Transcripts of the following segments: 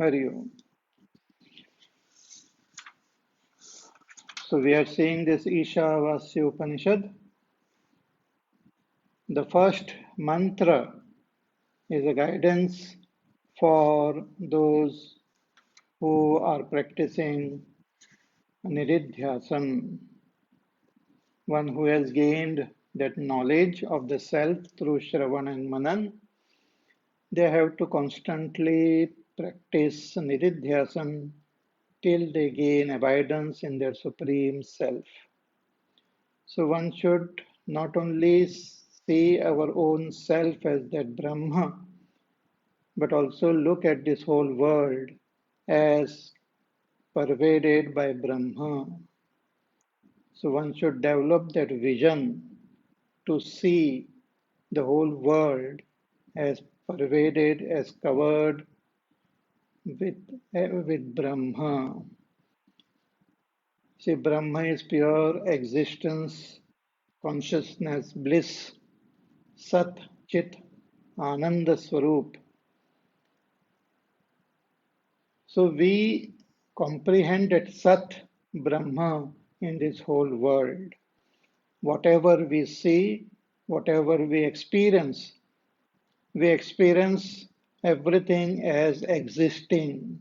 Hari Om. So we are seeing this Ishavasya Upanishad. The first mantra is a guidance for those who are practicing Niridhyasan, one who has gained that knowledge of the self through Shravan and Manan. They have to constantly practice Niridhyasan till they gain abidance in their supreme self. So one should not only see our own self as that Brahma, but also look at this whole world as pervaded by Brahma. So one should develop that vision to see the whole world as pervaded, as covered with Brahma. See, Brahma is pure existence, consciousness, bliss, Sat, Chit, Ananda Swarup. So we comprehend that Sat, Brahma in this whole world. Whatever we see, whatever we experience everything as existing.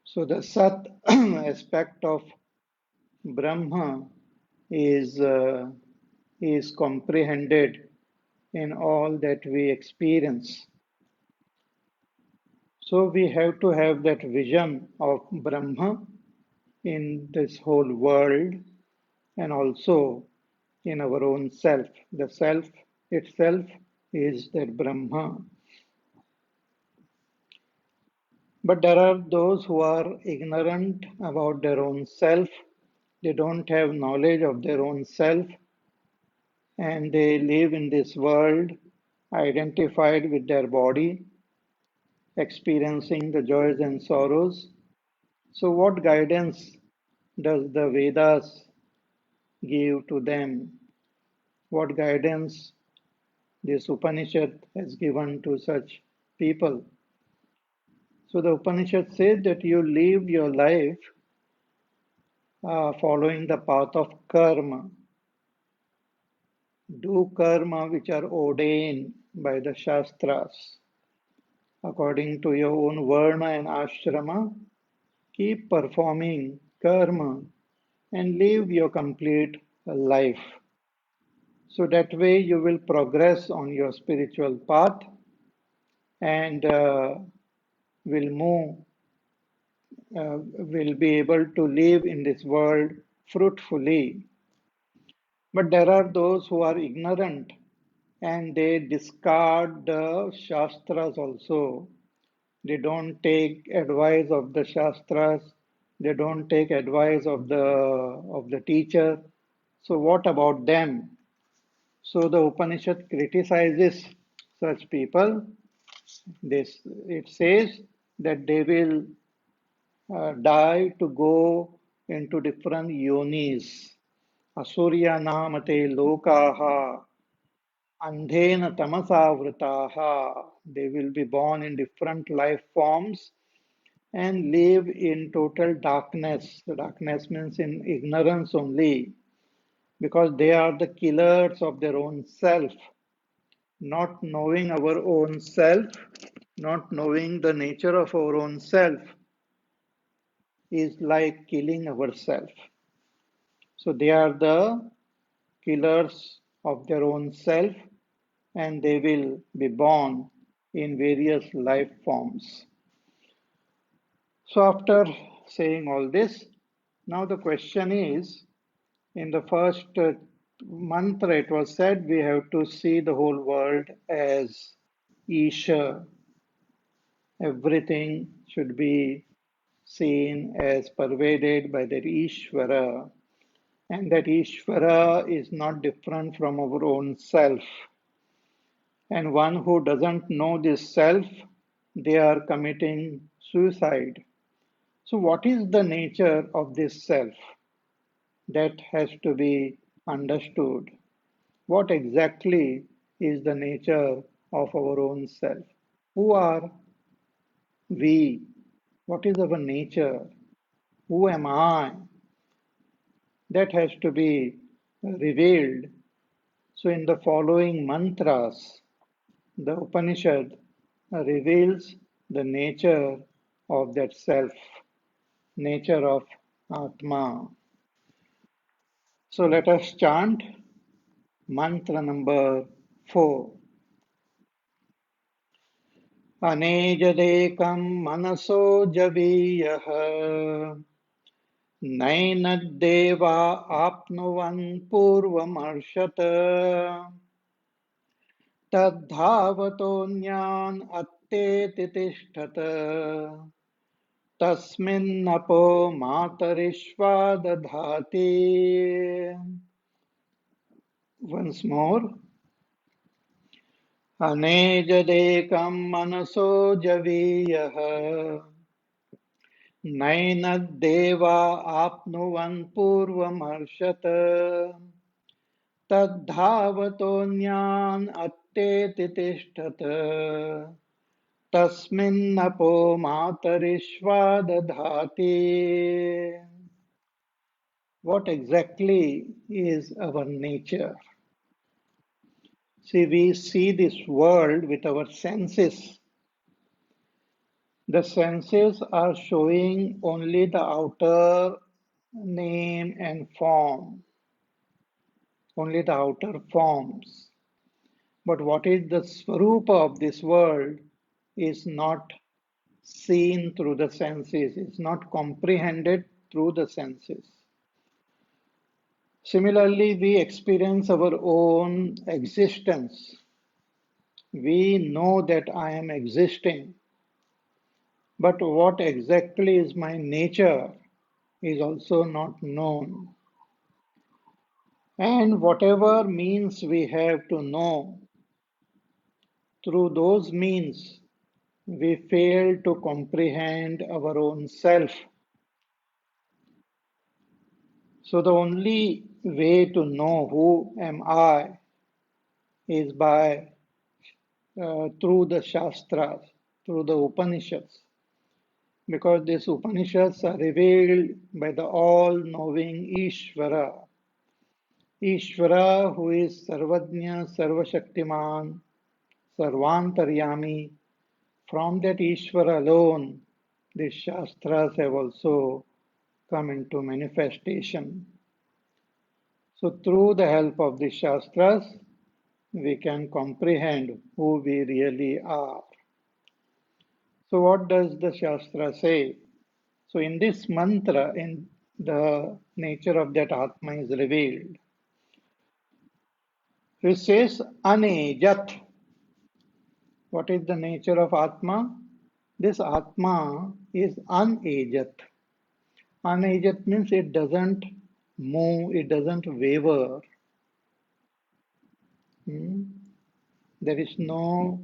So the Sat aspect of Brahma is, uh, is comprehended in all that we experience. So we have to have that vision of Brahma in this whole world and also in our own self. The self itself is that Brahma. But there are those who are ignorant about their own self. They don't have knowledge of their own self and they live in this world identified with their body, experiencing the joys and sorrows. So, what guidance does the Vedas give to them? What guidance this Upanishad has given to such people? So, the Upanishad says that you live your life following the path of karma. Do karma which are ordained by the Shastras. According to your own Varna and Ashrama, keep performing karma and live your complete life. So that way you will progress on your spiritual path and will move, will be able to live in this world fruitfully. But there are those who are ignorant and they discard the Shastras also. They don't take advice of the Shastras, they don't take advice of the teacher. So what about them? So the Upanishad criticizes such people. This it says that they will die to go into different yonis. Asurya namate lokaha andhena tamasavrataha. They will be born in different life forms and live in total darkness. The darkness means in ignorance only, because they are the killers of their own self. Not knowing our own self, not knowing the nature of our own self, is like killing ourselves. So they are the killers of their own self and they will be born in various life forms. So, after saying all this, now the question is, in the first mantra, it was said we have to see the whole world as Isha. Everything should be seen as pervaded by that Ishvara, and that Ishvara is not different from our own self. And one who doesn't know this self, they are committing suicide. So, what is the nature of this self? That has to be understood. What exactly is the nature of our own self? Who are we? What is our nature? Who am I? That has to be revealed. So, in the following mantras, the Upanishad reveals the nature of that self, nature of Atma. So, let us chant mantra number 4. अनेजदेकं मनसो जवीयः नैनद्देवा आप्नुवन् पूर्वमर्षत् तद्धावतोऽन्यान् अत्तेति तिष्ठत् तस्मिन्नपो मातरिश्वा दधाति. Once more. अनेजदेकं मनसो जवीयः नैनद्देवा आप्नुवन् पूर्वमर्षत् तद्धावतोऽन्यान् अत्तेति तिष्ठत् तस्मिन्नपो मातरिश्वा दधाति. What exactly is our nature? See, we see this world with our senses. The senses are showing only the outer name and form, only the outer forms. But what is the swarupa of this world is not seen through the senses, it's not comprehended through the senses. Similarly, we experience our own existence. We know that I am existing, but what exactly is my nature is also not known. And whatever means we have to know, through those means we fail to comprehend our own self. So the only way to know who am I is by through the Shastras, through the Upanishads, because these Upanishads are revealed by the all-knowing Ishvara. Ishvara, who is Sarvajna, Sarvashaktiman, Sarvantaryami. From that Ishvara alone, the Shastras have also come into manifestation. So, through the help of the Shastras, we can comprehend who we really are. So, what does the Shastra say? So, in this mantra, in the nature of that Atma is revealed. It says Anejat. What is the nature of Atma? This Atma is unaged. Unaged means it doesn't move, it doesn't waver. Hmm? There is no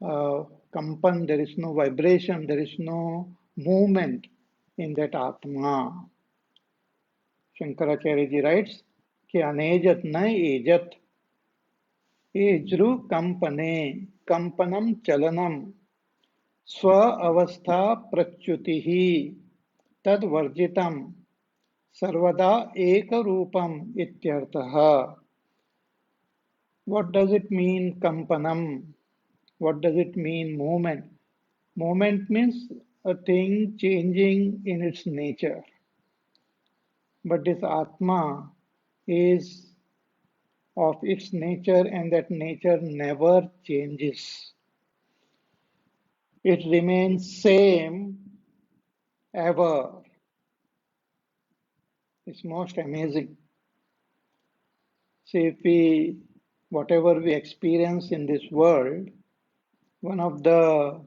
kampan, there is no vibration, there is no movement in that Atma. Shankaracharya ji writes, कि अनेजत न एजत एज्रु कंपने कंपनम चलनम स्व अवस्था प्रच्युति ही तद्वर्जितम सर्वदा एक रूपम इत्यर्थः. What does it mean kampanam? What does it mean movement? Movement means a thing changing in its nature. But this Atma is of its nature and that nature never changes. It remains same ever. It's most amazing. See, whatever we experience in this world, one of the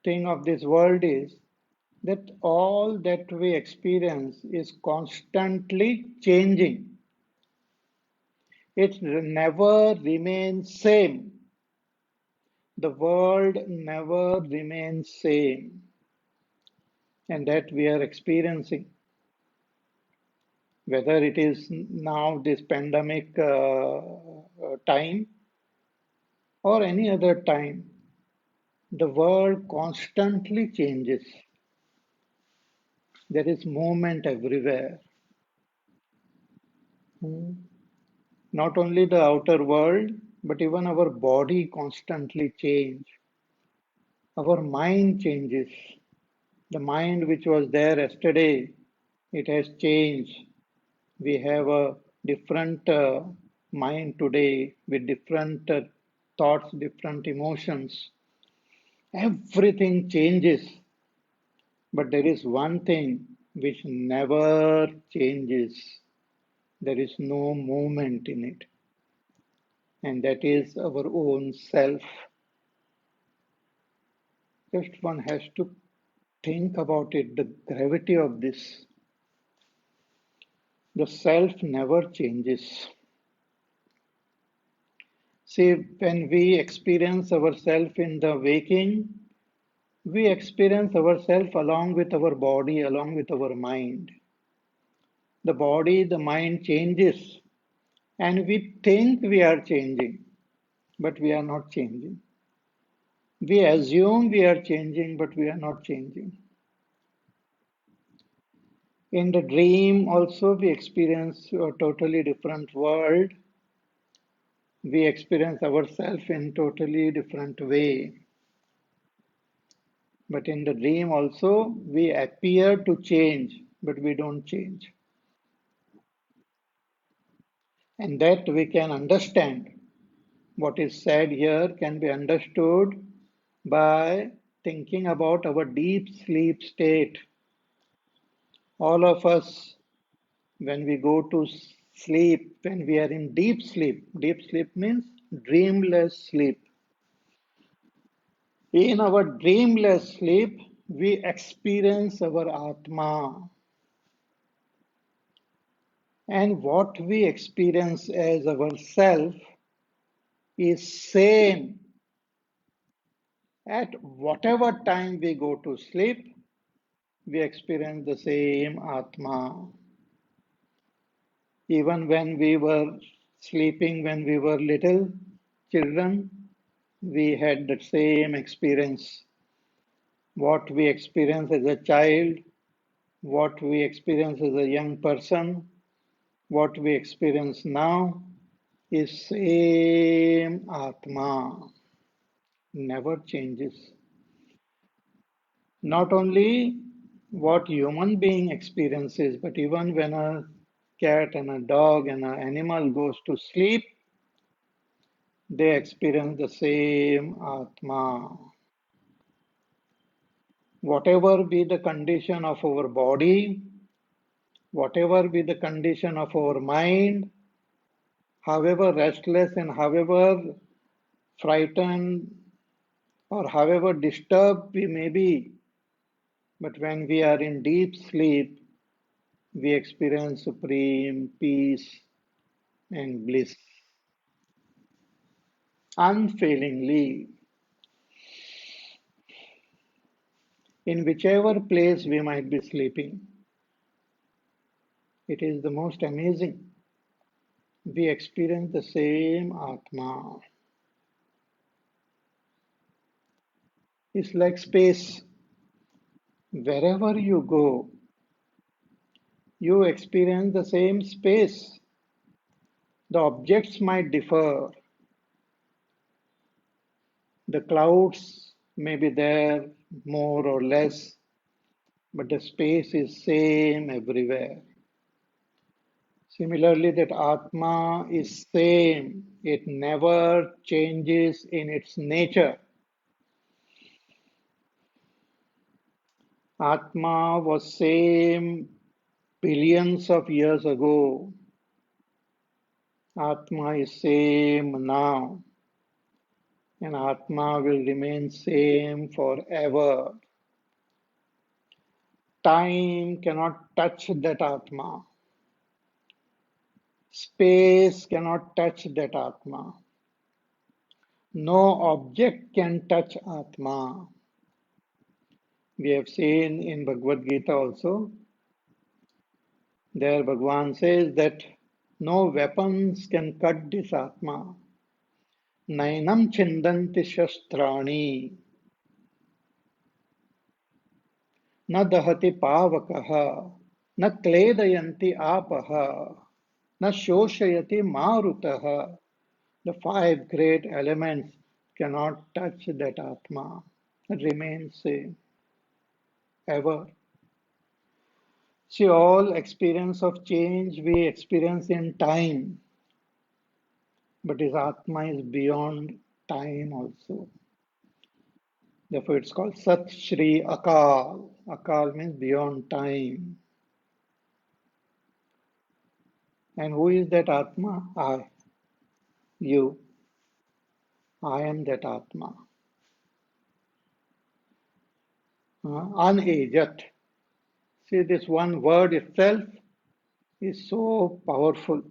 thing of this world is that all that we experience is constantly changing. It never remains same. The world never remains same. And that we are experiencing. Whether it is now this pandemic time or any other time, the world constantly changes. There is movement everywhere. Hmm. Not only the outer world, but even our body constantly change. Our mind changes. The mind which was there yesterday, it has changed. We have a different mind today with different thoughts, different emotions. Everything changes, but there is one thing which never changes. There is no movement in it, and that is our own self. Just one has to think about it, the gravity of this. The self never changes. See, when we experience ourselves in the waking, we experience ourselves along with our body, along with our mind. The body, the mind changes, and we think we are changing, but we are not changing. We assume we are changing, but we are not changing. In the dream, also, we experience a totally different world. We experience ourselves in totally different way. But in the dream also, we appear to change, but we don't change. And that we can understand. What is said here can be understood by thinking about our deep sleep state. All of us, when we go to sleep, when we are in deep sleep means dreamless sleep. In our dreamless sleep, we experience our Atma. And what we experience as our self is same at whatever time we go to sleep, we experience the same Atma. Even when we were sleeping, when we were little children, we had the same experience. What we experience as a child, what we experience as a young person, what we experience now is same Atma, never changes. Not only what human being experiences, but even when a cat and a dog and an animal goes to sleep, they experience the same Atma. Whatever be the condition of our body, whatever be the condition of our mind, however restless and however frightened or however disturbed we may be, but when we are in deep sleep, we experience supreme peace and bliss unfailingly in whichever place we might be sleeping. It is the most amazing. We experience the same Atma. It's like space. Wherever you go, you experience the same space. The objects might differ. The clouds may be there more or less, but the space is same everywhere. Similarly, that Atma is same. It never changes in its nature. Atma was same billions of years ago. Atma is same now. And Atma will remain same forever. Time cannot touch that Atma. Space cannot touch that Atma. No object can touch Atma. We have seen in Bhagavad Gita also, there Bhagavan says that no weapons can cut this Atma. Nainam chindanti shastrani. न दहति पावकः न क्लेदयन्ति आपः न शोषयति मारुतः. The five great elements cannot touch that Atma. It remains same ever. See, all experience of change we experience in time, but his Atma is beyond time also. Therefore, it's called Sat Shri Akal. Akal means beyond time. And who is that Atma? I, you. I am that Atma. Unaged. See, this one word itself is so powerful.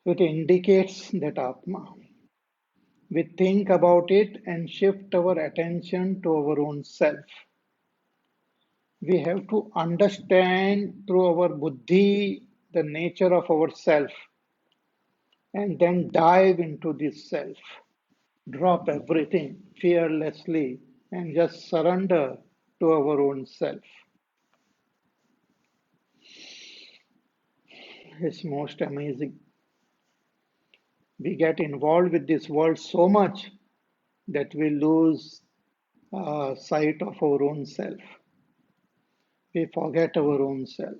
It indicates that Atma. We think about it and shift our attention to our own self. We have to understand through our buddhi the nature of our self and then dive into this self. Drop everything fearlessly and just surrender to our own self. It's most amazing. We get involved with this world so much that we lose sight of our own self. We forget our own self.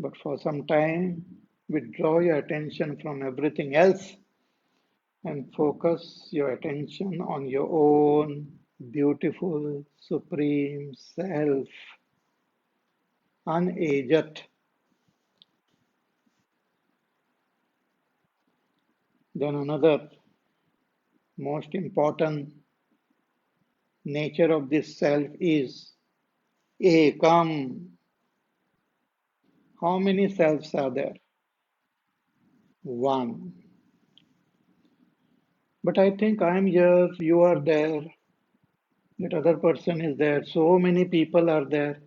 But for some time, withdraw your attention from everything else and focus your attention on your own beautiful, supreme self, unaged. Then another most important nature of this self is ekam. How many selves are there? One. But I think I am here, you are there, that other person is there, so many people are there.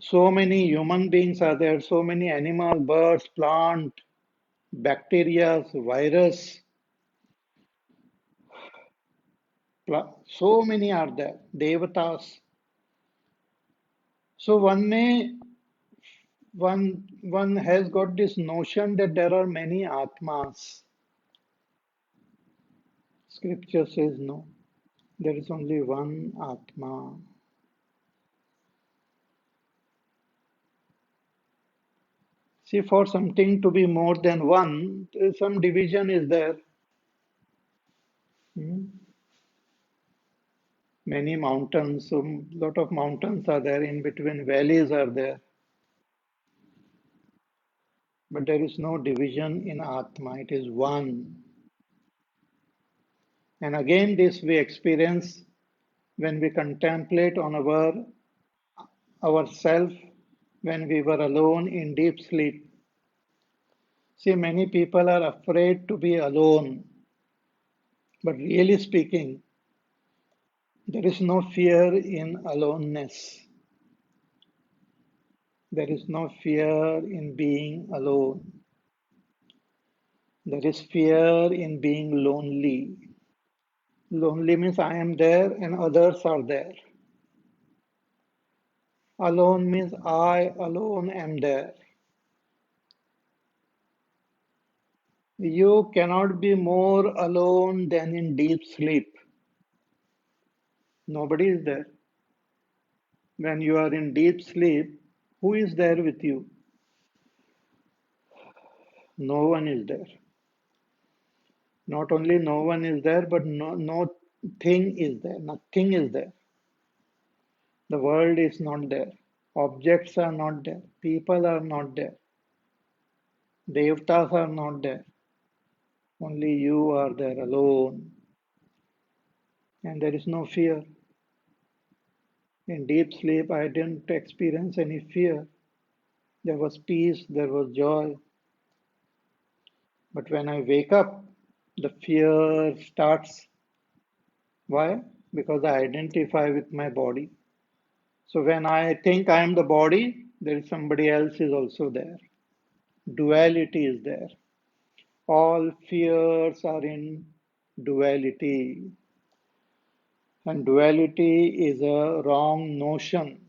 So many human beings are there, so many animal, birds, plant, bacteria, virus, so many are there, devatas. So one has got this notion that there are many atmas. Scripture says no, there is only one atma. See, for something to be more than one, some division is there. Hmm? Many mountains, so lot of mountains are there, in between valleys are there. But there is no division in Atma, it is one. And again, this we experience when we contemplate on ourself when we were alone in deep sleep. See, many people are afraid to be alone, but really speaking, there is no fear in aloneness. There is no fear in being alone. There is fear in being lonely. Lonely means I am there and others are there. Alone means I alone am there. You cannot be more alone than in deep sleep. Nobody is there. When you are in deep sleep, who is there with you? No one is there. Not only no one is there, but no thing is there. Nothing is there. The world is not there. Objects are not there. People are not there. Devtas are not there. Only you are there alone. And there is no fear. In deep sleep, I didn't experience any fear. There was peace, there was joy. But when I wake up, the fear starts. Why? Because I identify with my body. So when I think I am the body, there is somebody else is also there. Duality is there. All fears are in duality. And duality is a wrong notion.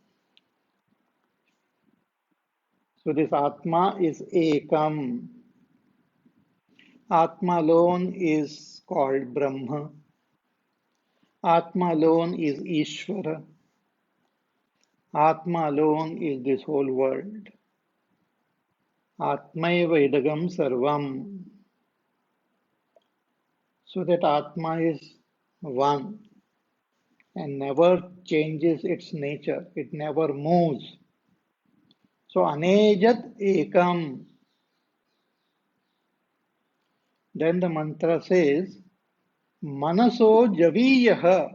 So this Atma is Ekam. Atma alone is called Brahma. Atma alone is Ishvara. Atma alone is this whole world. Atmaiva idagam sarvam. So that Atma is one and never changes its nature. It never moves. So anejat ekam. Then the mantra says, Manaso javiyaha.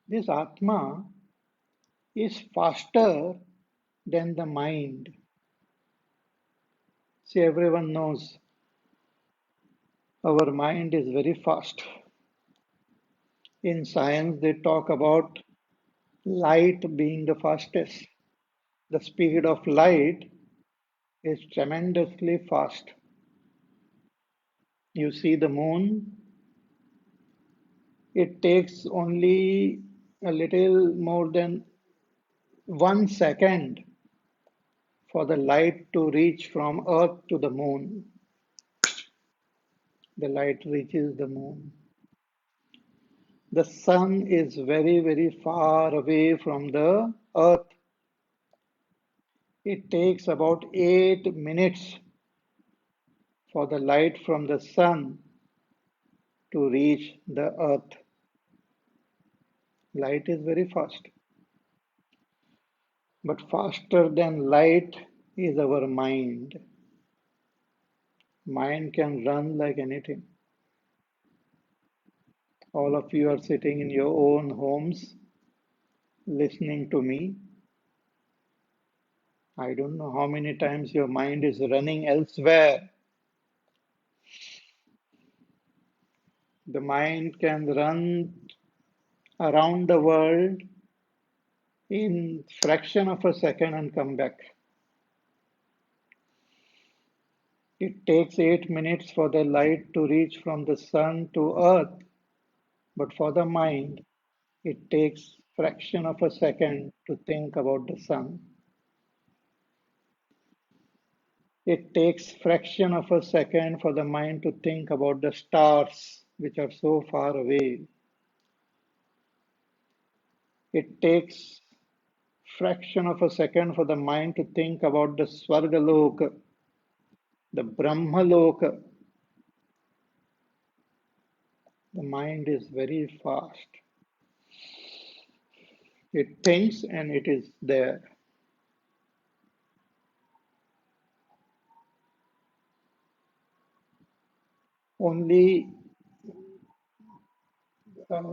This Atma is faster than the mind. See, everyone knows our mind is very fast. In science, they talk about light being the fastest. The speed of light is tremendously fast. You see the moon, it takes only a little more than 1 second for the light to reach from Earth to the moon. The light reaches the moon. The sun is very, very far away from the Earth. It takes about 8 minutes for the light from the sun to reach the Earth. Light is very fast. But faster than light is our mind. Mind can run like anything. All of you are sitting in your own homes listening to me. I don't know how many times your mind is running elsewhere. The mind can run around the world in fraction of a second and come back. It takes 8 minutes for the light to reach from the sun to earth, but for the mind, it takes fraction of a second to think about the sun. It takes fraction of a second for the mind to think about the stars which are so far away. It takes fraction of a second for the mind to think about the Swargaloka, the Brahmaloka. The mind is very fast. It thinks and it is there. Only uh,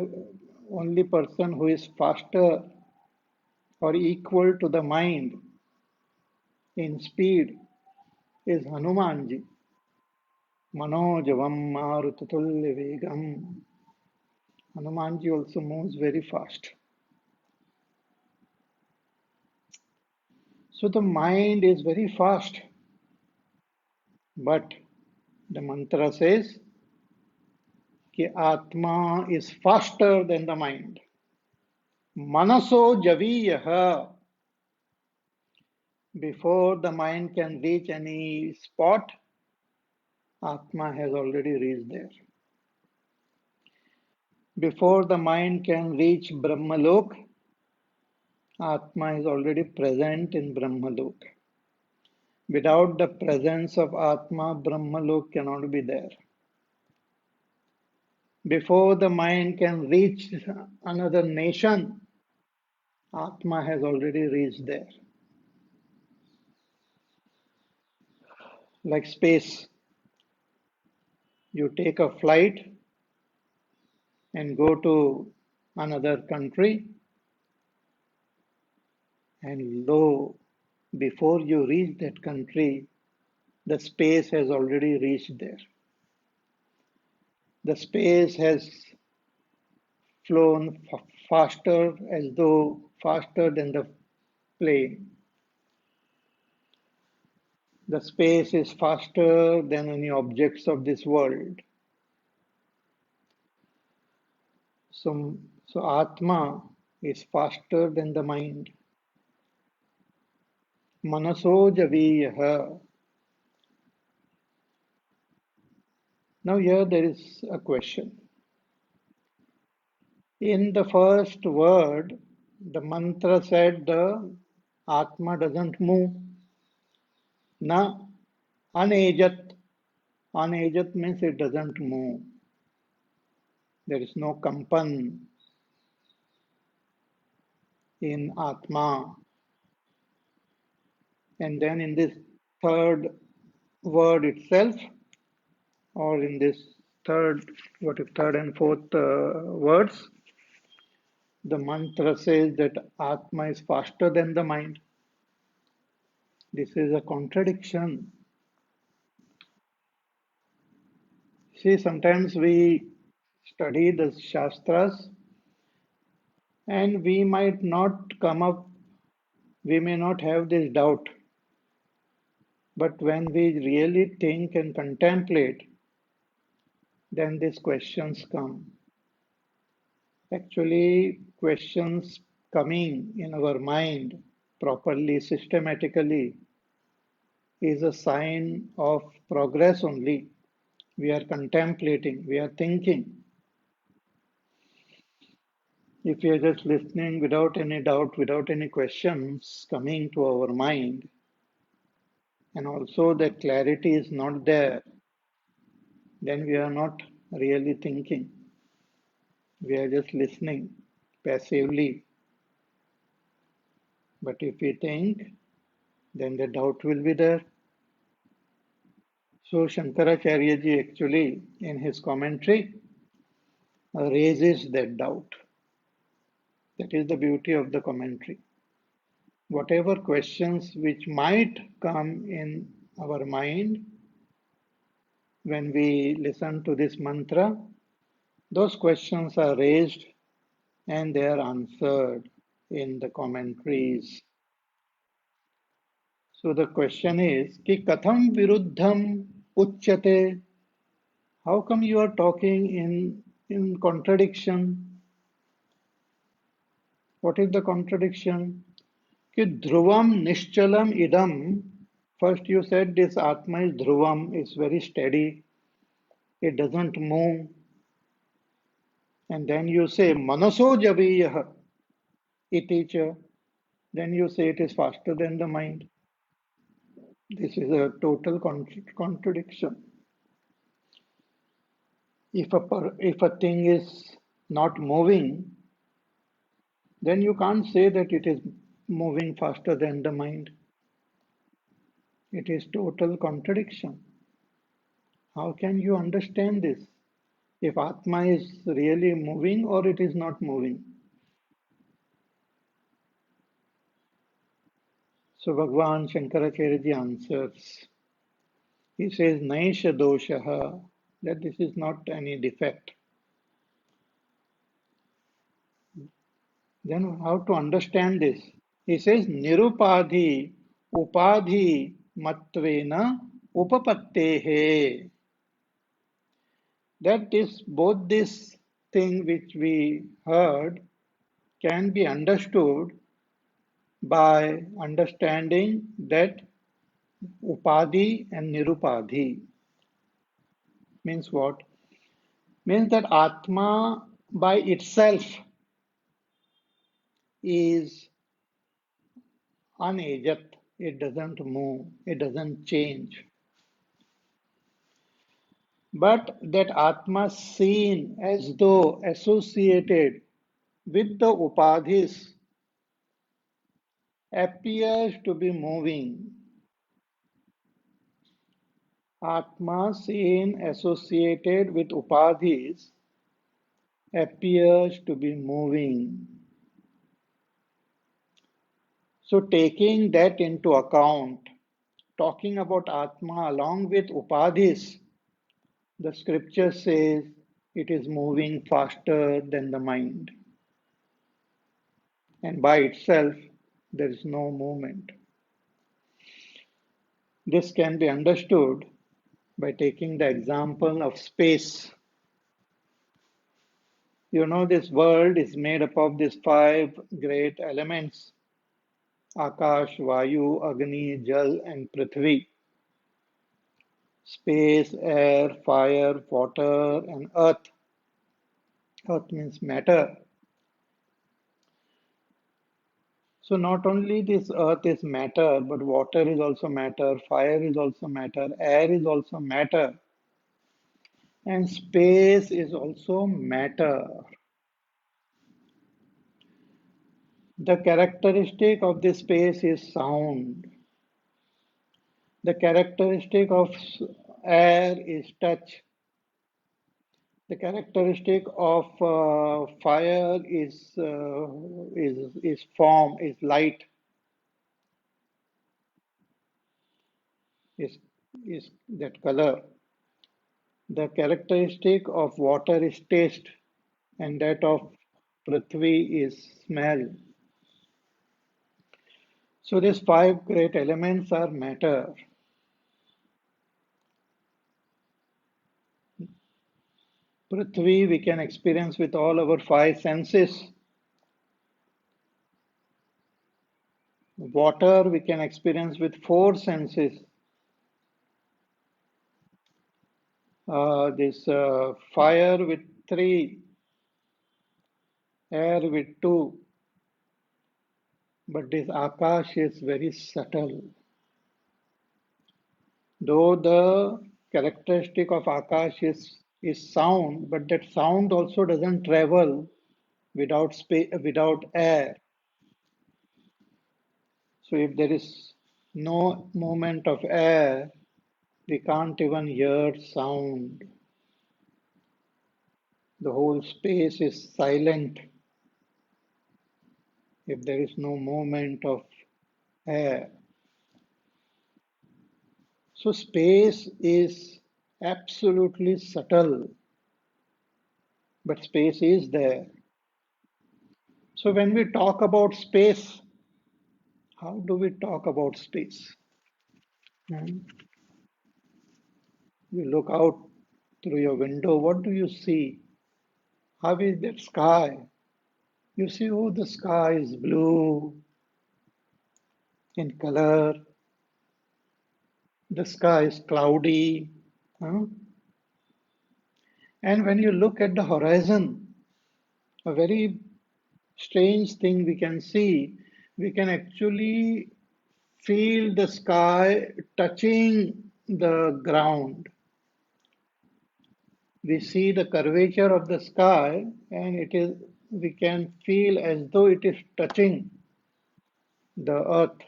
only person who is faster or equal to the mind in speed is Hanumanji. Manojavam marutulya vegam. Hanumanji also moves very fast. So the mind is very fast. But the mantra says कि Atma is faster than the mind. Manaso javiyaha. Before the mind can reach any spot, Atma has already reached there. Before the mind can reach Brahmalok, Atma is already present in Brahmalok. Without the presence of Atma, Brahmalok cannot be there. Before the mind can reach another nation, Atma has already reached there. Like space, you take a flight and go to another country, and lo, before you reach that country, the space has already reached there. The space has flown faster, as though faster than the plane. The space is faster than any objects of this world. So Atma is faster than the mind. Manaso javiyaha. Now here there is a question. In the first word, the mantra said the Atma doesn't move. Na anejat. Anejat means it doesn't move. There is no kampan in Atma. And then in this third word itself, or in this third and fourth words, the mantra says that Atma is faster than the mind. This is a contradiction. See, sometimes we study the Shastras and we might not come up, we may not have this doubt. But when we really think and contemplate, then these questions come. Actually, questions coming in our mind properly, systematically, is a sign of progress only. We are contemplating, we are thinking. If we are just listening without any doubt, without any questions coming to our mind, and also the clarity is not there, then we are not really thinking. We are just listening passively. But if we think, then the doubt will be there. So Shankaracharya ji actually in his commentary raises that doubt. That is the beauty of the commentary. Whatever questions which might come in our mind when we listen to this mantra, those questions are raised and they are answered in the commentaries. So the question is, ki katham viruddham uchyate? How come you are talking in contradiction? What is the contradiction? Ki dhruvam nishchalam idam. First you said this Atma is dhruvam, is very steady, it doesn't move. And then you say manaso javiyah iti cha. Then you say it is faster than the mind. This is a total contradiction. If a thing is not moving, then you can't say that it is moving faster than the mind. It is total contradiction. How can you understand this? If Atma is really moving or it is not moving. So Bhagwan Shankaracharya answers. He says, Naisha doshaha, that this is not any defect. Then how to understand this? He says, Nirupadhi upadhi matvena upapattehe. That is both this thing which we heard can be understood by understanding that upadhi and nirupadhi. Means what? Means that Atma by itself is unajat. It doesn't move, it doesn't change. But that Atma seen as though associated with the upadhis appears to be moving. Atma seen associated with upadhis appears to be moving. So taking that into account, talking about Atma along with upadhis, the scripture says it is moving faster than the mind. And by itself, there is no movement. This can be understood by taking the example of space. This world is made up of these five great elements: Akash, Vayu, Agni, Jal, and Prithvi. Space, air, fire, water, and earth. Earth means matter. So not only this earth is matter, but water is also matter, fire is also matter, air is also matter, and space is also matter. The characteristic of this space is sound. The characteristic of air is touch. The characteristic of fire is form, is light, is is that color. The characteristic of water is taste, and that of Prithvi is smell. So these five great elements are matter. Prithvi we can experience with all our five senses. Water we can experience with four senses. This fire with three, air with two. But this Akash is very subtle. Though the characteristic of Akash is sound, but that sound also doesn't travel without space, without air. So if there is no movement of air, we can't even hear sound. The whole space is silent if there is no movement of air. So space is absolutely subtle, but space is there. So when we talk about space, how do we talk about space? Hmm? You look out through your window, what do you see? How is that sky? You see, oh, the sky is blue in color, the sky is cloudy. Huh? And when you look at the horizon, a very strange thing we can see, we can actually feel the sky touching the ground. We see the curvature of the sky and we can feel as though it is touching the earth.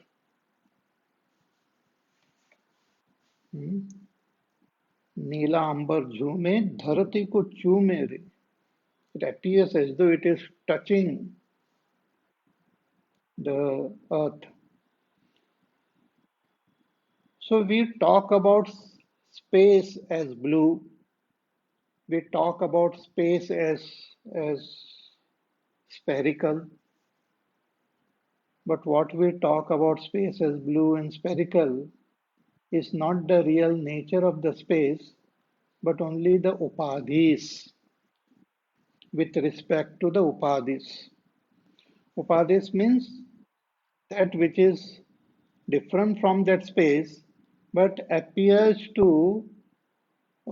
Hmm? नीला अंबर झूमे धरती को चूमे रे. It appears as though it is touching the earth. So we talk about space as blue. We talk about space as spherical. But what we talk about space as blue and spherical is not the real nature of the space, but only the upadhis with respect to the upadhis. Upadhis means that which is different from that space but appears to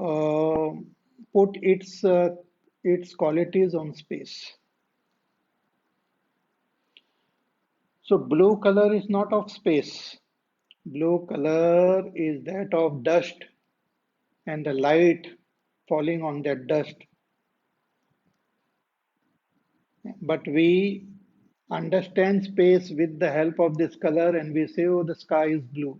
uh, put its qualities on space. So blue color is not of space. Blue color is that of dust and the light falling on that dust. But we understand space with the help of this color and we say, oh, the sky is blue.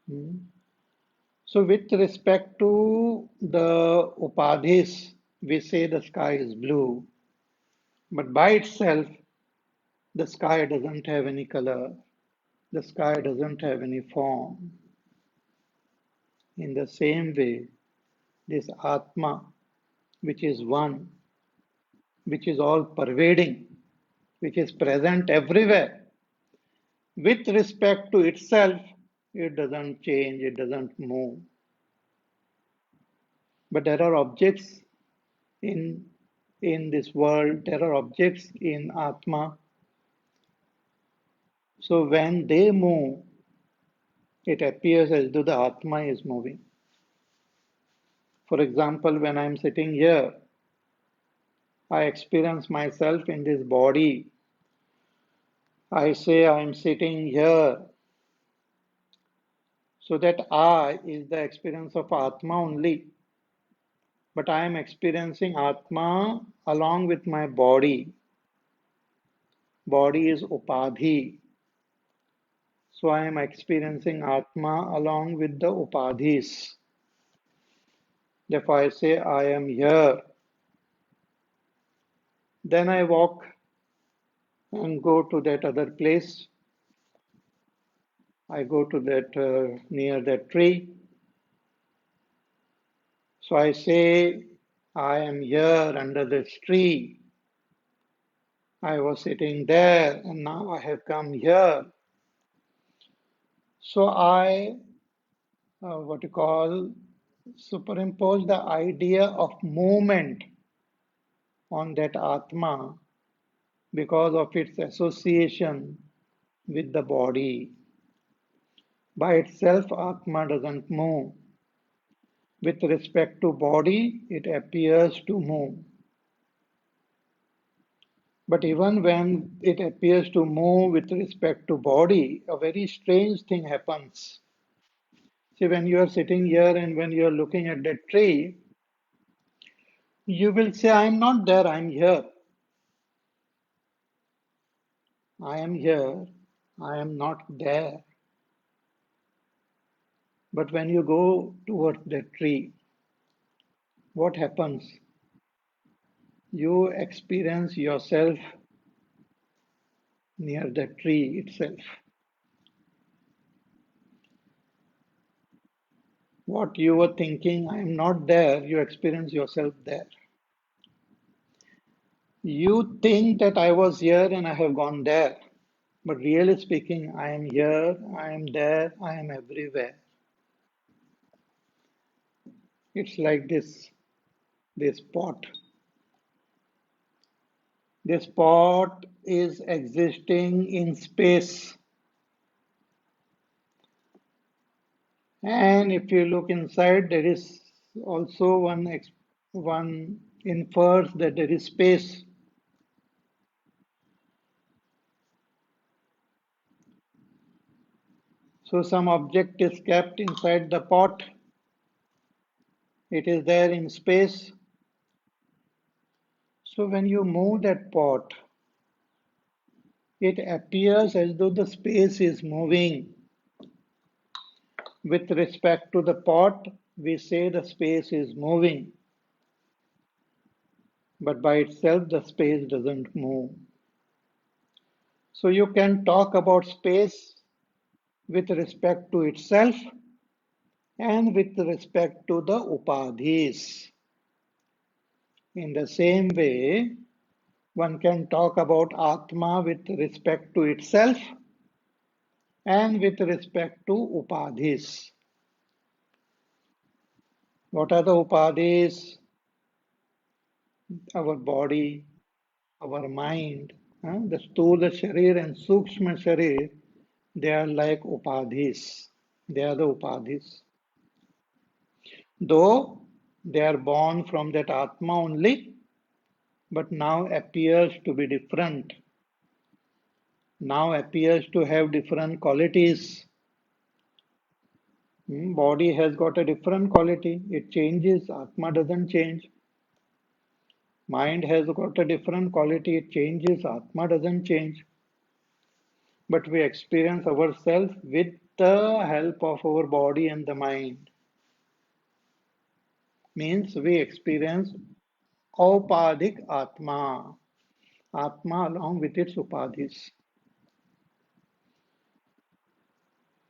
Hmm. So with respect to the upadhis, we say the sky is blue. But by itself, the sky doesn't have any color. The sky doesn't have any form. In the same way, this Atma, which is one, which is all pervading, which is present everywhere, with respect to itself, it doesn't change, it doesn't move. But there are objects in in this world, there are objects in Atma. So when they move, it appears as though the Atma is moving. For example, when I'm sitting here, I experience myself in this body. I say I'm sitting here. So that I is the experience of Atma only. But I am experiencing Atma along with my body. Body is Upadhi. So I am experiencing Atma along with the Upadhis. If I say I am here, then I walk and go to that other place. I go to that near that tree. So I say I am here under this tree. I was sitting there and now I have come here. So I, what you call, superimpose the idea of movement on that Atma because of its association with the body. By itself, Atma doesn't move. With respect to body, it appears to move. But even when it appears to move with respect to body, a very strange thing happens. See, when you are sitting here and when you are looking at that tree, you will say, I am not there, I am here. I am here, I am not there. But when you go towards that tree, what happens? You experience yourself near the tree itself. What you were thinking, I am not there, you experience yourself there. You think that I was here and I have gone there. But really speaking, I am here, I am there, I am everywhere. It's like this pot. This pot is existing in space. And if you look inside, there is also one infers that there is space. So some object is kept inside the pot. It is there in space. So when you move that pot, it appears as though the space is moving. With respect to the pot, we say the space is moving, but by itself the space doesn't move. So you can talk about space with respect to itself and with respect to the upadhis. In the same way, one can talk about Atma with respect to itself and with respect to upadhis. What are the upadhis? Our body, our mind, the Sthula Sharir and Sukshma Sharir, they are like upadhis. They are the upadhis. Though they are born from that Atma only, but now appears to be different. Now appears to have different qualities. Body has got a different quality. It changes. Atma doesn't change. Mind has got a different quality. It changes. Atma doesn't change. But we experience ourselves with the help of our body and the mind. Means we experience Aupadhik Atma. Atma along with its upadhis.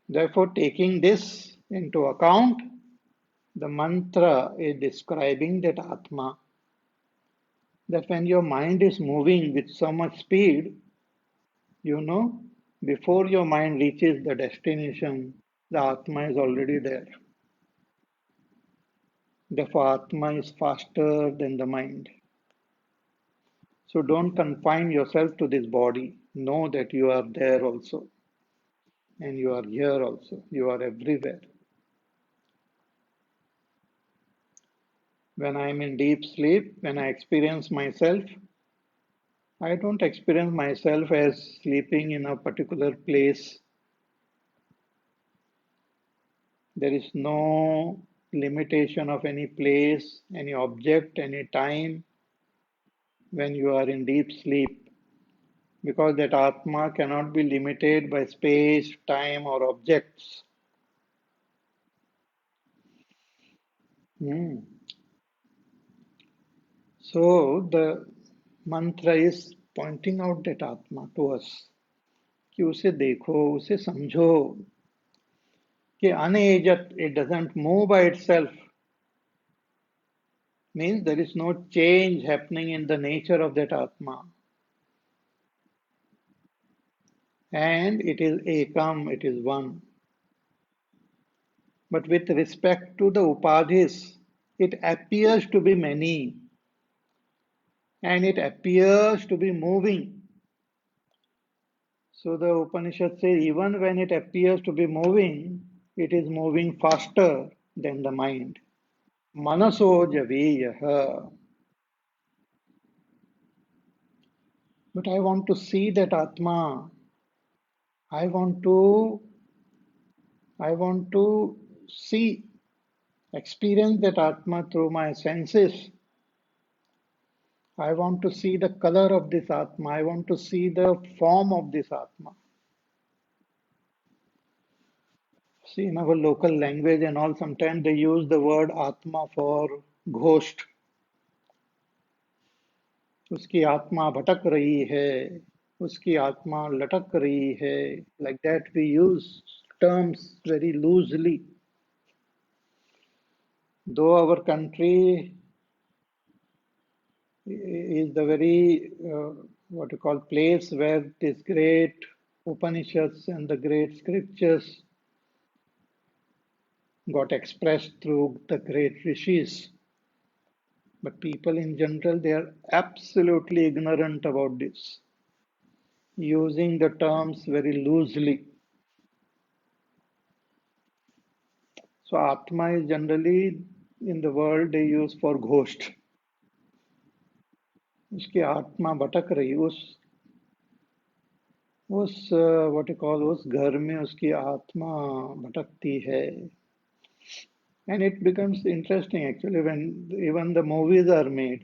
Therefore, taking this into account, the mantra is describing that Atma. That when your mind is moving with so much speed, you know, before your mind reaches the destination, the Atma is already there. Therefore, Atma is faster than the mind. So don't confine yourself to this body. Know that you are there also, and you are here also. You are everywhere. When I am in deep sleep, when I experience myself, I don't experience myself as sleeping in a particular place. There is no limitation of any place, any object, any time when you are in deep sleep, because that Atma cannot be limited by space, time, or objects. Hmm. So the mantra is pointing out that Atma to us कि उसे देखो, उसे समझो, कि unaided, it doesn't move by itself, means there is no change happening in the nature of that Atma. And it is ekam, it is one. But with respect to the upadhis, it appears to be many and it appears to be moving. So the Upanishad says even when it appears to be moving, it is moving faster than the mind. Manaso javeyaha. But I want to see that Atma. I want to I want to see, experience that Atma through my senses. I want to see the color of this Atma. I want to see the form of this Atma. See, in our local language and all, sometimes they use the word Atma for ghost. उसकी आत्मा भटक रही है, उसकी आत्मा लटक रही है. Like that we use terms very loosely. Though our country is the very what you call place where this great Upanishads and the great scriptures got expressed through the great rishis. But people in general, they are absolutely ignorant about this, using the terms very loosely. So Atma is generally in the world they use for ghost. उसकी आत्मा भटक रही उस what you call उस घर में उसकी आत्मा भटकती है. And it becomes interesting actually when even the movies are made.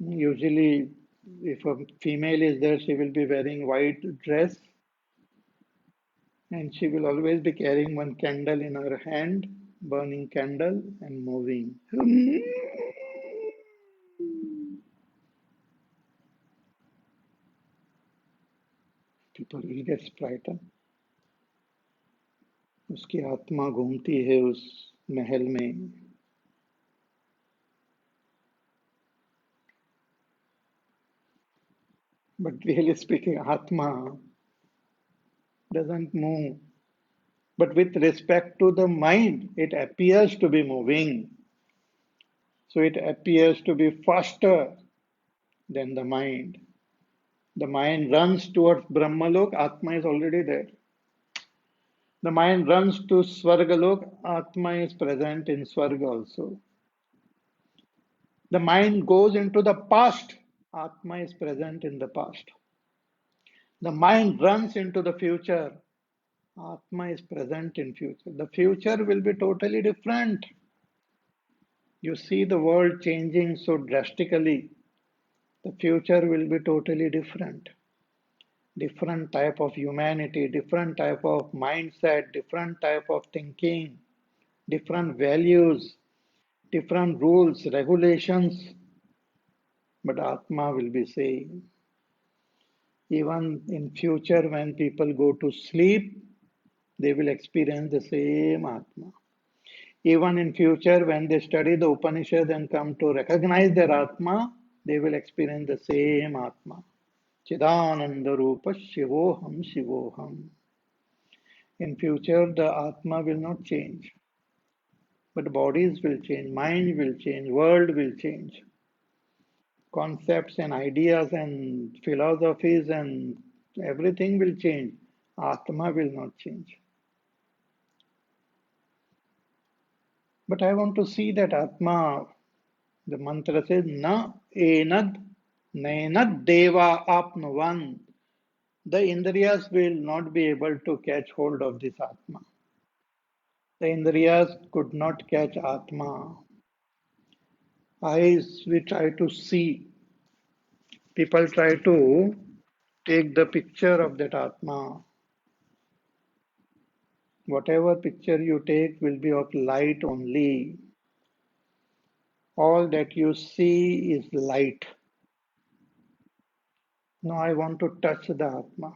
Usually, if a female is there, she will be wearing white dress and she will always be carrying one candle in her hand, burning candle and moving. People will get frightened. उसकी आत्मा घूमती है उस महल में. But really speaking, Atma doesn't move. But with respect to the mind, it appears to be moving. So it appears to be faster than the mind. The mind runs towards Brahmalok, Atma is already there. The mind runs to Svargalok, Atma is present in Swarga also. The mind goes into the past, Atma is present in the past. The mind runs into the future, Atma is present in future. The future will be totally different. You see the world changing so drastically. The future will be totally different. Different type of humanity, different type of mindset, different type of thinking, different values, different rules, regulations. But Atma will be same. Even in future when people go to sleep, they will experience the same Atma. Even in future when they study the Upanishad and come to recognize their Atma, they will experience the same Atma. Chidananda Rupa Shivoham Shivoham. In future, the Atma will not change. But bodies will change, mind will change, world will change. Concepts and ideas and philosophies and everything will change. Atma will not change. But I want to see that Atma. The mantra says, Na enad nainad deva apnuvan. The Indriyas will not be able to catch hold of this Atma. The Indriyas could not catch Atma. Eyes we try to see. People try to take the picture of that Atma. Whatever picture you take will be of light only. All that you see is light. No, I want to touch the Atma.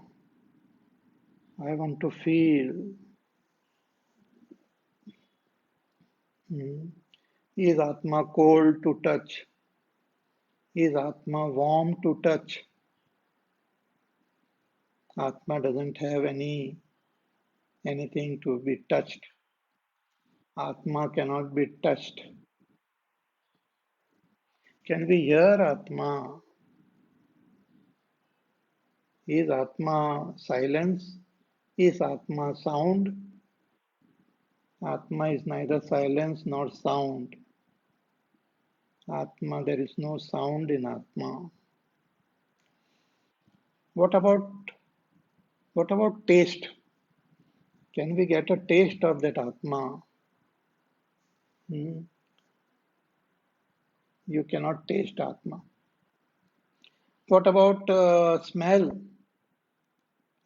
I want to feel. Hmm. Is Atma cold to touch? Is Atma warm to touch? Atma doesn't have anything to be touched. Atma cannot be touched. Can we hear Atma? Is Atma silence? Is Atma sound? Atma is neither silence nor sound. Atma, there is no sound in Atma. What about what about taste? Can we get a taste of that Atma? Hmm? You cannot taste Atma. What about smell?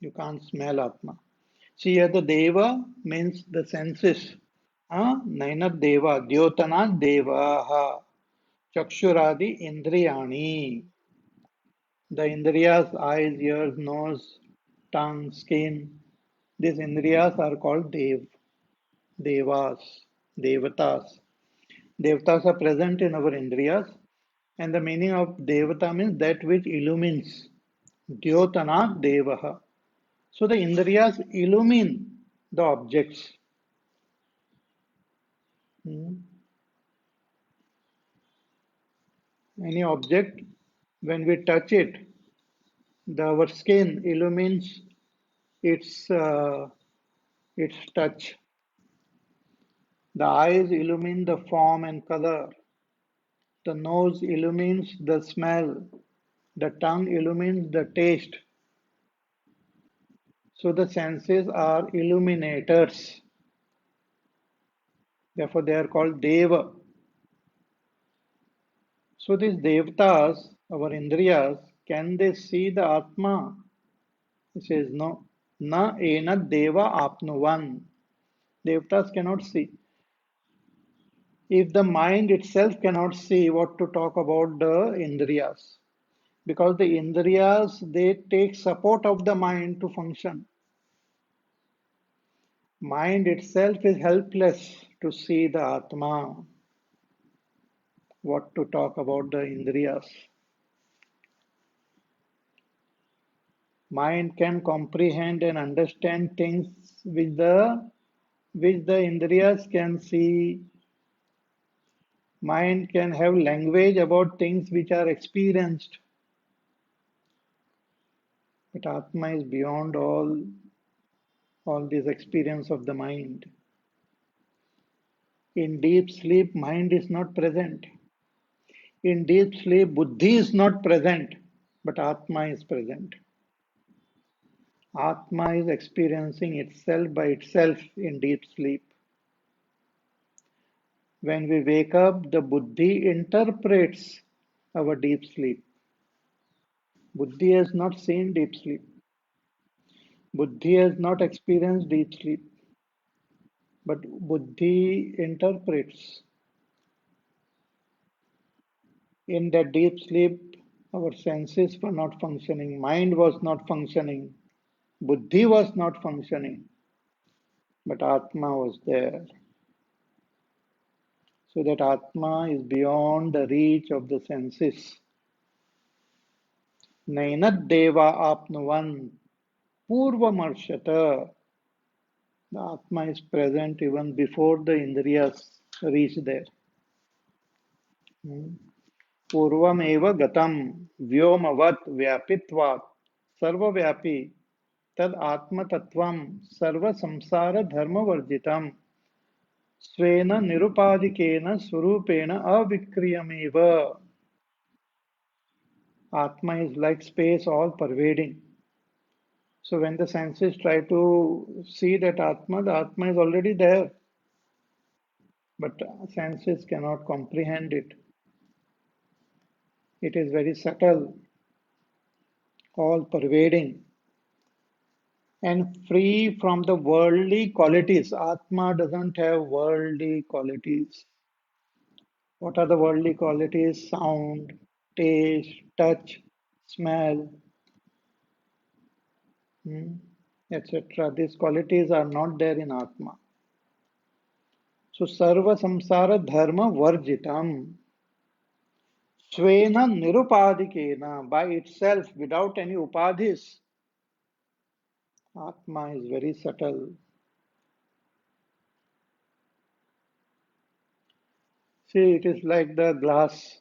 You can't smell Atma. See here the Deva means the senses. Naina Deva, Dyotana Devaha, Chakshuradi Indriyani. The Indriyas, eyes, ears, nose, tongue, skin. These Indriyas are called Devas, Devatas. Devatas are present in our Indriyas, and the meaning of Devata means that which illumines. Dyotana Devaha. So the Indriyas illumine the objects. Hmm. Any object, when we touch it, our skin illumines its its touch. The eyes illumine the form and color. The nose illumines the smell. The tongue illumines the taste. So the senses are illuminators. Therefore, they are called Deva. So these Devtas, our Indriyas, can they see the Atma? He says, no. Na ena deva apnuvan. Devtas cannot see. If the mind itself cannot see, what to talk about the Indriyas? Because the Indriyas, they take support of the mind to function. Mind itself is helpless to see the Atma. What to talk about the Indriyas? Mind can comprehend and understand things which the Indriyas can see. Mind can have language about things which are experienced. But Atma is beyond all this experience of the mind. In deep sleep, mind is not present. In deep sleep, buddhi is not present, but Atma is present. Atma is experiencing itself by itself in deep sleep. When we wake up, the buddhi interprets our deep sleep. Buddhi has not seen deep sleep. Buddhi has not experienced deep sleep, but buddhi interprets. In that deep sleep, our senses were not functioning, mind was not functioning, buddhi was not functioning, but Atma was there. So that Atma is beyond the reach of the senses. Nainad deva apnuvan purvamarshata. The Atma is present even before the Indriyas. reach there. Hmm. पूर्वमेव गतं व्योमवत् व्यापित्वात् सर्वव्यापी तद आत्मतत्त्वं सर्वसंसारधर्मवर्जितं स्वेन निरुपाधिकेन स्वरूपेण अविक्रियमेव. Atma is like space, all pervading. So when the senses try to see that Atma, the Atma is already there, but senses cannot comprehend it. It is very subtle, all pervading, and free from the worldly qualities. Atma doesn't have worldly qualities. What are the worldly qualities? Sound, taste, touch, smell, etc. These qualities are not there in Atma. So sarva samsara dharma varjitam. Svena nirupadikena, by itself, without any upadhis. Atma is very subtle. See, it is like the glass.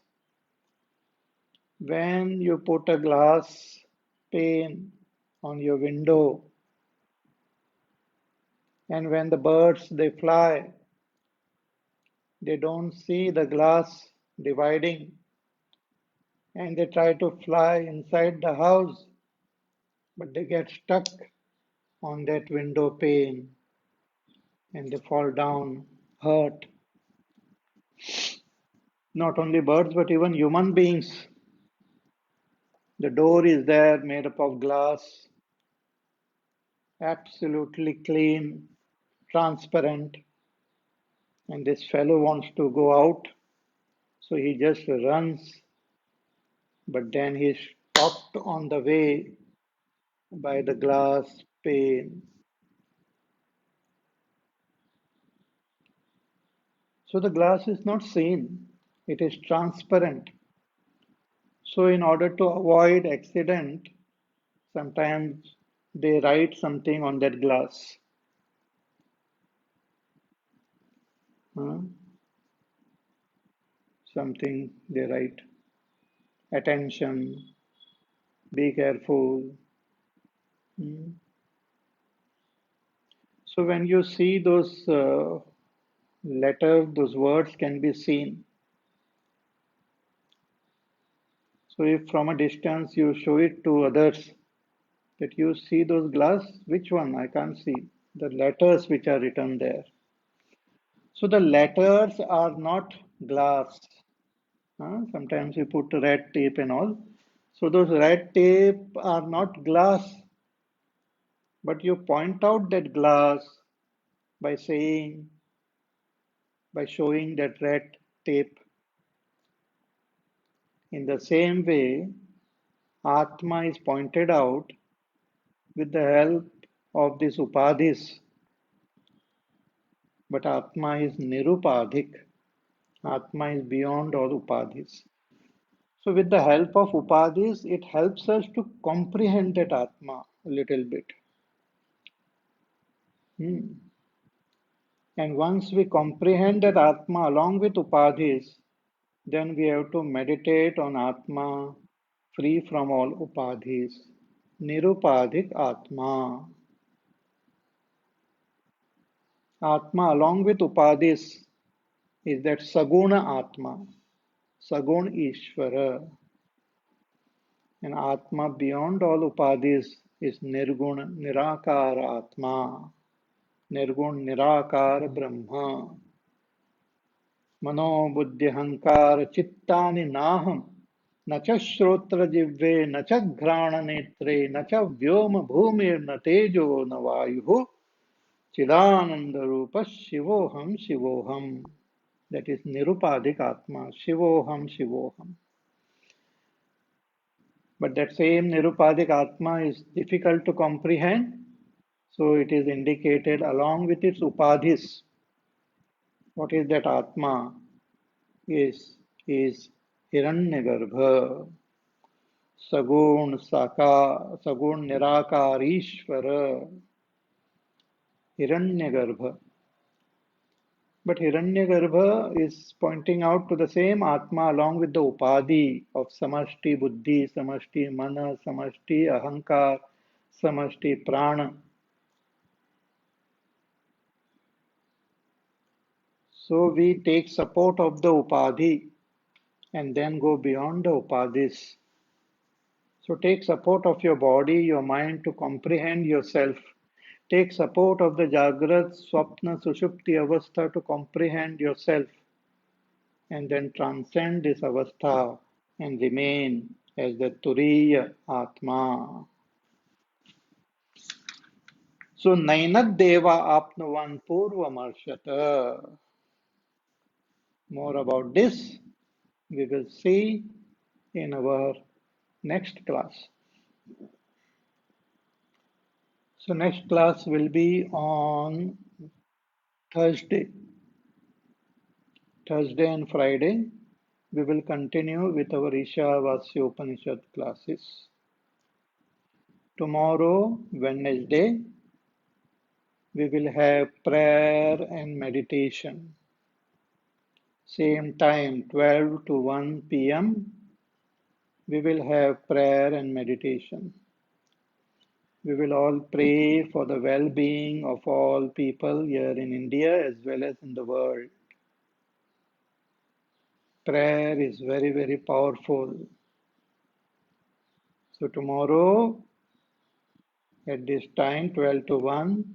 When you put a glass pane on your window, and when the birds they fly, they don't see the glass dividing, and they try to fly inside the house, but they get stuck on that window pane and they fall down, hurt. Not only birds, but even human beings. The door is there, made up of glass, absolutely clean, transparent, and this fellow wants to go out, so he just runs, but then he's stopped on the way by the glass pane. So the glass is not seen, it is transparent. So in order to avoid accident, sometimes they write something on that glass. Huh? Something they write. Attention, be careful. Hmm. So when you see those letters, those words can be seen. So if from a distance you show it to others, that you see those glass, which one? I can't see. The letters which are written there. So the letters are not glass. Sometimes we put red tape and all. So those red tape are not glass, but you point out that glass by saying, by showing that red tape. In the same way, Atma is pointed out with the help of these upadhis, but Atma is nirupadhik. Atma is beyond all upadhis. So with the help of upadhis, it helps us to comprehend that Atma a little bit. Hmm. And once we comprehend that Atma along with upadhis, then we have to meditate on Atma free from all upadhis. Nirupadhik Atma. Atma along with upadhis is that Saguna Atma, Sagun Ishvara. And Atma beyond all upadhis is Nirguna Nirakara Atma, Nirgun Nirakara Brahma. मनोबुद्ध्यहंकार चित्तानि नाहम न च श्रोत्र जिह्वे न च घ्राण नेत्रे न च व्योम भूमिर्न तेजो न वायु चिदानंद रूप शिवोहम शिवोहम. That is nirupadik atma, shivoham shivoham. But that same nirupadik atma is difficult to comprehend, so it is indicated along with its upadhis. What is that atma? Is Hiranyagarbha, Sagun Nirakar Ishvara, Hiranyagarbha. But Hiranyagarbha is pointing out to the same Atma along with the Upadhi of Samashti Buddhi, Samashti Mana, Samashti Ahankar, Samashti Prana. So we take support of the Upadhi and then go beyond the Upadhis. So take support of your body, your mind to comprehend yourself. Take support of the Jagrat, Swapna, Sushupti Avastha to comprehend yourself and then transcend this Avastha and remain as the Turiya Atma. So Nainad Deva Apnuvan Purvamarshata. More about this we will see in our next class. So next class will be on Thursday. Thursday and Friday, we will continue with our Ishavasya Upanishad classes. Tomorrow, Wednesday, we will have prayer and meditation. Same time, 12 to 1 p.m., we will have prayer and meditation. We will all pray for the well-being of all people here in India as well as in the world. Prayer is very, very powerful. So tomorrow at this time, 12 to 1,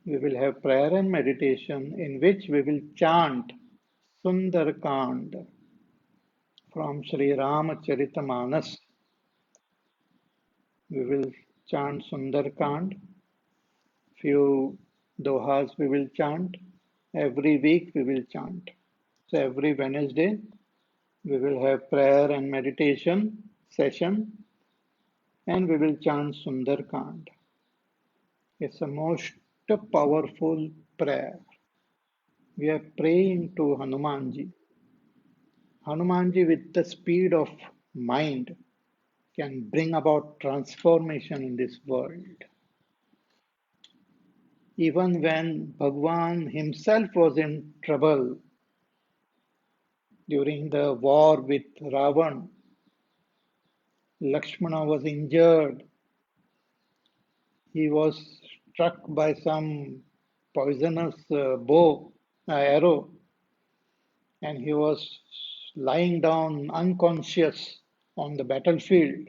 we will have prayer and meditation in which we will chant Sundarkand from Sri Ramacharita. We will chant Sundarkand. Few dohas we will chant. Every week we will chant. So every Wednesday we will have prayer and meditation session and we will chant Sundarkand. It's a most powerful prayer. We are praying to Hanumanji. Hanumanji, with the speed of mind, can bring about transformation in this world. Even when Bhagwan himself was in trouble during the war with Ravan, Lakshmana was injured. He was struck by some poisonous arrow, and he was lying down unconscious on the battlefield.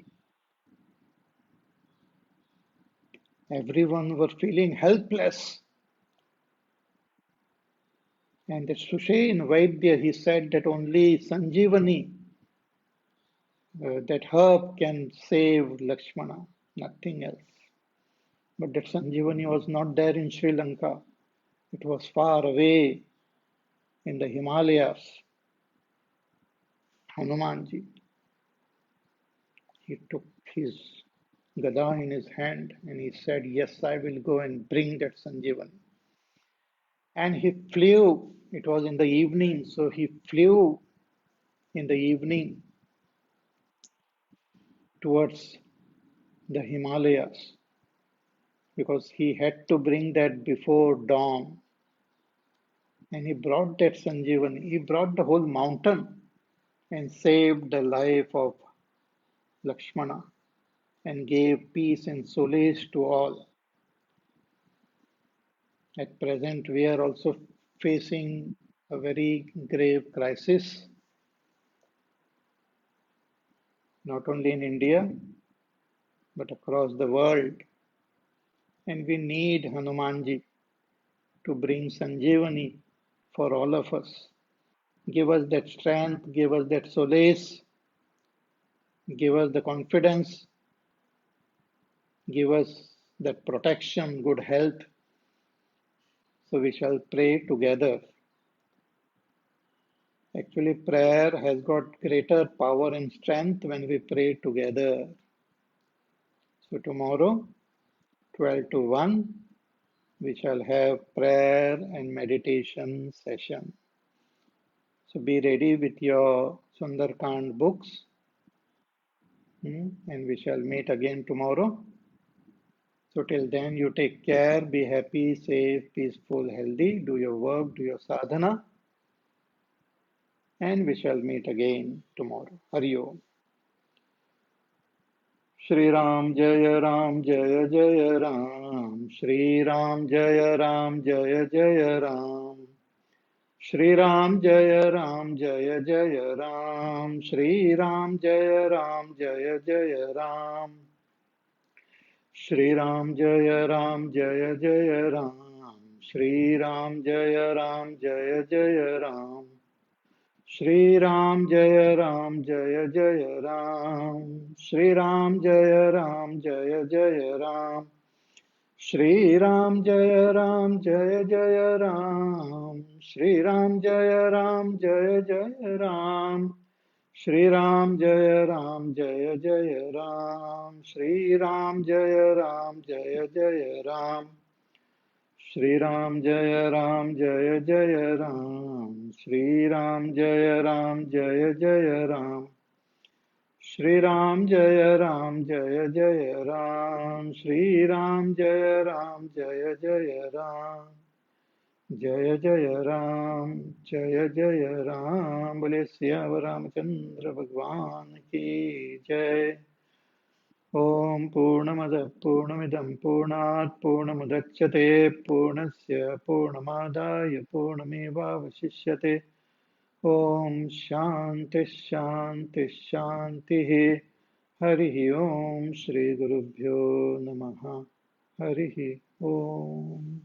Everyone were feeling helpless. And that Sushen Vaidya, he said that only Sanjeevani, that herb can save Lakshmana, nothing else. But that Sanjeevani was not there in Sri Lanka. It was far away in the Himalayas. Hanumanji, he took his gada in his hand and he said, yes, I will go and bring that Sanjeevani. And he flew. It was in the evening, so he flew in the evening towards the Himalayas because he had to bring that before dawn. And he brought that Sanjeevani. He brought the whole mountain and saved the life of Lakshmana and gave peace and solace to all. At present, we are also facing a very grave crisis, not only in India, but across the world. And we need Hanumanji to bring Sanjeevani for all of us. Give us that strength, give us that solace, give us the confidence, give us that protection, good health. So we shall pray together. Actually, prayer has got greater power and strength when we pray together. So tomorrow, 12 to 1, we shall have prayer and meditation session. So be ready with your Sundarkand books, and we shall meet again tomorrow. So till then, you take care, be happy, safe, peaceful, healthy, do your work, do your sadhana, and we shall meet again tomorrow. Hari Om. Shri Ram Jaya Ram Jaya Jaya Ram. Shri Ram Jaya Ram Jaya Jaya Ram. Shri Ram Jaya Ram Jaya Jaya Ram. Shri Ram Jaya Ram Jaya Jaya Ram. Shri Ram Jaya Ram Jaya Jaya Ram. Shri Ram Jaya Ram Jaya Jaya Ram. Shri Ram Jaya Ram Jaya Jaya Ram. Shri Ram Jaya Ram Jaya Jaya Ram. Shri Ram Jaya Ram Jaya Jaya Ram. Shri Ram Jaya Ram Jaya Jaya Ram. Shri Ram Jaya Ram Jaya Jaya Ram. Shri Ram Jaya Ram Jaya Jaya Ram. Shri Ram Jaya Ram Jaya Jaya Ram. Shri Ram Jaya Ram Jaya Jaya Ram. Shri Ram Jaya Ram Jaya Jaya Ram. Shri Ram Jaya Ram Jaya Jaya Ram. Jaya Jaya Ram, Jaya Jaya Ram, बोले सियावर रामचंद्र भगवान की जय। ओम पूर्णमद पूर्णमिदं पूर्णात् पूर्णमुदच्यते पूर्णस्य पूर्णमादाय पूर्णमेवावशिष्यते। ओम शांति शांति शांतिः। हरिः ओम श्री गुरुभ्यो नमः। हरिः ओम।